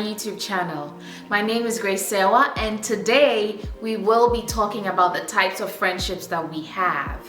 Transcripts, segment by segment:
YouTube channel. My name is Grace Sewa, and today we will be talking about the types of friendships that we have.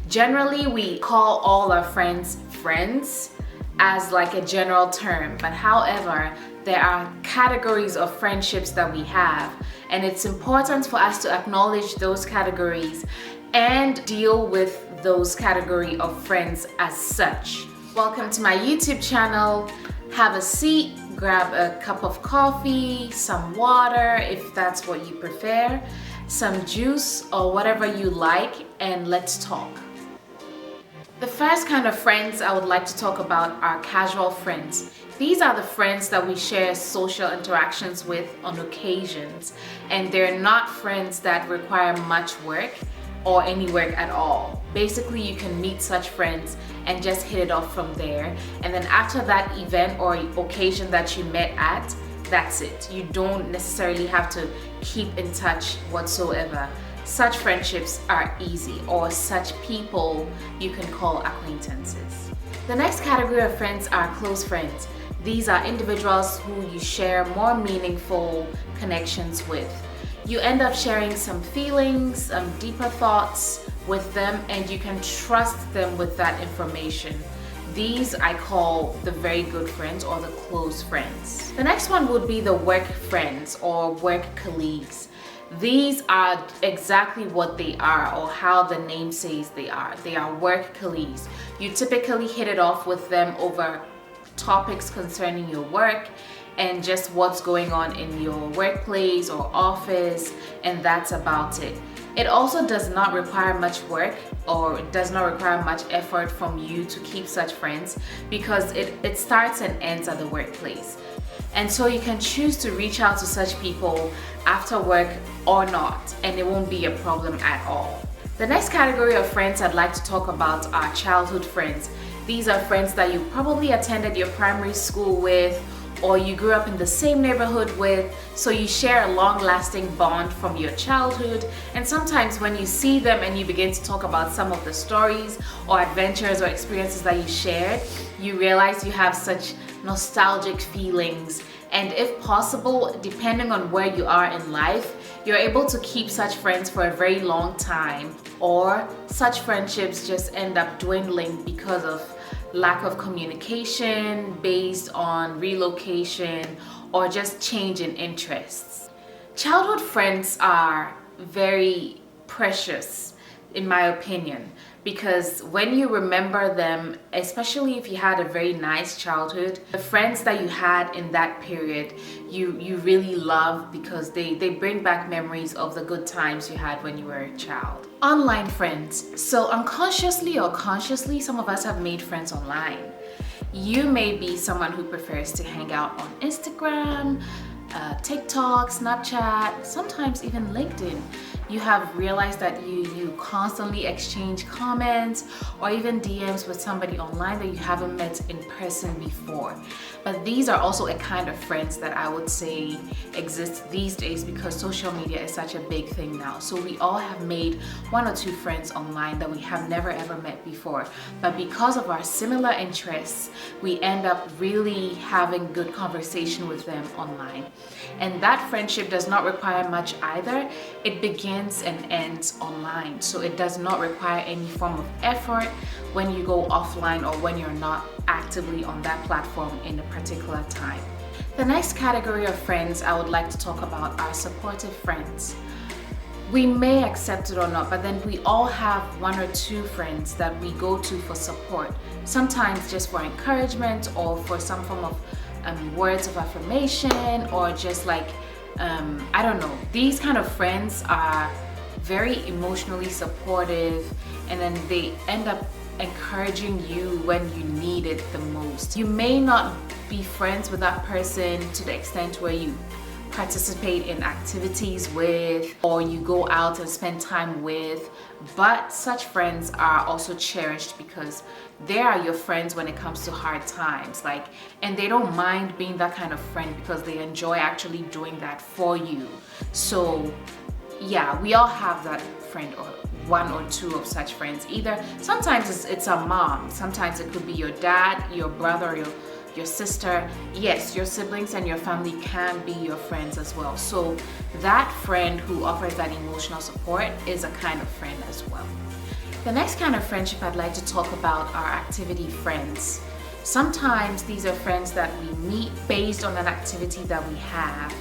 Generally, we call all our friends friends as like a general term, but however, there are categories of friendships that we have, and it's important for us to acknowledge those categories and deal with those category of friends as such. Welcome to my YouTube channel. Have a seat, grab a cup of coffee, some water if that's what you prefer, some juice or whatever you like, and let's talk. The first kind of friends I would like to talk about are casual friends. These are the friends that we share social interactions with on occasions, and they're not friends that require much work or any work at all. Basically, you can meet such friends and just hit it off from there, and then after that event or occasion that you met at, that's it. You don't necessarily have to keep in touch whatsoever. Such friendships are easy, or such people you can call acquaintances. The next category of friends are close friends. These are individuals who you share more meaningful connections with. You end up sharing some feelings, deeper thoughts with them, and you can trust them with that information. These I call the very good friends or the close friends. The next one would be the work friends or work colleagues. These are exactly what they are, or how the name says they are. They are work colleagues. You typically hit it off with them over topics concerning your work and just what's going on in your workplace or office, and that's about it. It also does not require much work or does not require much effort from you to keep such friends, because it starts and ends at the workplace. And so you can choose to reach out to such people after work or not, and it won't be a problem at all. The next category of friends I'd like to talk about are childhood friends. These are friends that you probably attended your primary school with, or you grew up in the same neighborhood with, so you share a long-lasting bond from your childhood. And sometimes when you see them and you begin to talk about some of the stories or adventures or experiences that you shared, you realize you have such nostalgic feelings. And if possible, depending on where you are in life, you're able to keep such friends for a very long time, or such friendships just end up dwindling because of lack of communication based on relocation or just change in interests. Childhood friends are very precious, in my opinion, because when you remember them, especially if you had a very nice childhood, the friends that you had in that period, you really love, because they bring back memories of the good times you had when you were a child. Online friends. So unconsciously or consciously, some of us have made friends online. You may be someone who prefers to hang out on Instagram, TikTok, Snapchat, sometimes even LinkedIn. You have realized that you constantly exchange comments or even DMs with somebody online that you haven't met in person before. But these are also a kind of friends that I would say exist these days, because social media is such a big thing now. So we all have made one or two friends online that we have never ever met before. But because of our similar interests, we end up really having good conversation with them online. And that friendship does not require much either. It begins and ends online, so it does not require any form of effort when you go offline or when you're not actively on that platform in a particular time. The next category of friends I would like to talk about are supportive friends. We may accept it or not, but then we all have one or two friends that we go to for support, sometimes just for encouragement or for some form of words of affirmation, or just like I don't know. These kind of friends are very emotionally supportive, and then they end up encouraging you when you need it the most. You may not be friends with that person to the extent where you participate in activities with, or you go out and spend time with, but such friends are also cherished because they are your friends when it comes to hard times, and they don't mind being that kind of friend because they enjoy actually doing that for you. So yeah, we all have that friend, or one or two of such friends. Either sometimes it's a mom, sometimes it could be your dad, your brother, your sister. Yes, your siblings and your family can be your friends as well. So that friend who offers that emotional support is a kind of friend as well. The next kind of friendship I'd like to talk about are activity friends. Sometimes these are friends that we meet based on an activity that we have.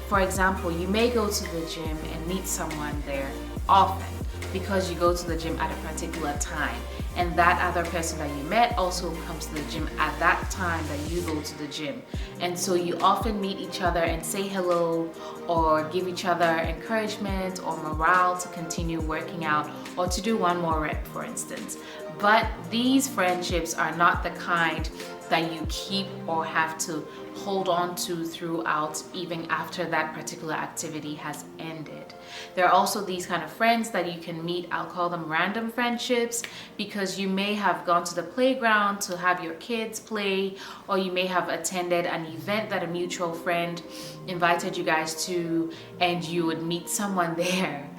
For example, you may go to the gym and meet someone there often because you go to the gym at a particular time, and that other person that you met also comes to the gym at that time that you go to the gym. And so you often meet each other and say hello or give each other encouragement or morale to continue working out or to do one more rep, for instance. But these friendships are not the kind that you keep or have to hold on to throughout, even after that particular activity has ended. There are also these kind of friends that you can meet. I'll call them random friendships, because you may have gone to the playground to have your kids play, or you may have attended an event that a mutual friend invited you guys to, and you would meet someone there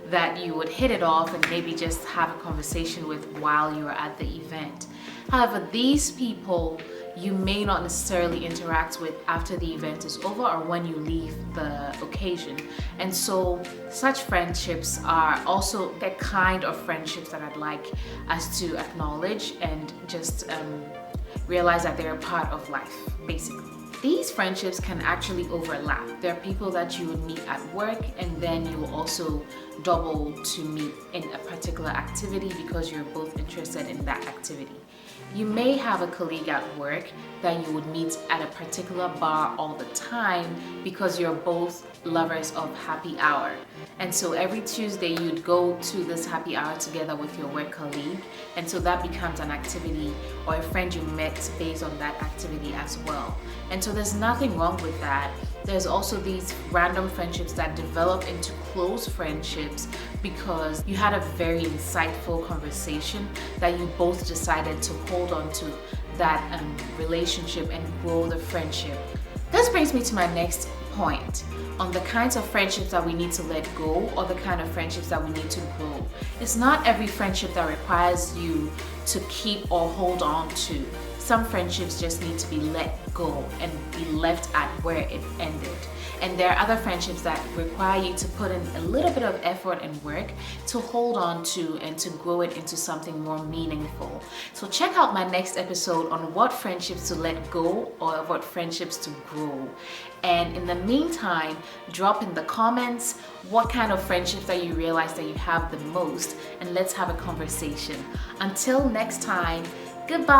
that you would hit it off and maybe just have a conversation with while you were at the event. However, these people you may not necessarily interact with after the event is over or when you leave the occasion. And so such friendships are also the kind of friendships that I'd like us to acknowledge and just realize that they're a part of life, basically. These friendships can actually overlap. There are people that you would meet at work, and then you will also double to meet in a particular activity because you're both interested in that activity. You may have a colleague at work that you would meet at a particular bar all the time because you're both lovers of happy hour. And so every Tuesday you'd go to this happy hour together with your work colleague. And so that becomes an activity or a friend you met based on that activity as well. And so there's nothing wrong with that. There's also these random friendships that develop into close friendships because you had a very insightful conversation that you both decided to hold on to that relationship and grow the friendship. This brings me to my next point on the kinds of friendships that we need to let go or the kind of friendships that we need to grow. It's not every friendship that requires you to keep or hold on to. Some friendships just need to be let go and be left at where it ended. And there are other friendships that require you to put in a little bit of effort and work to hold on to and to grow it into something more meaningful. So check out my next episode on what friendships to let go or what friendships to grow. And in the meantime, drop in the comments what kind of friendships that you realize that you have the most, and let's have a conversation. Until next time, goodbye.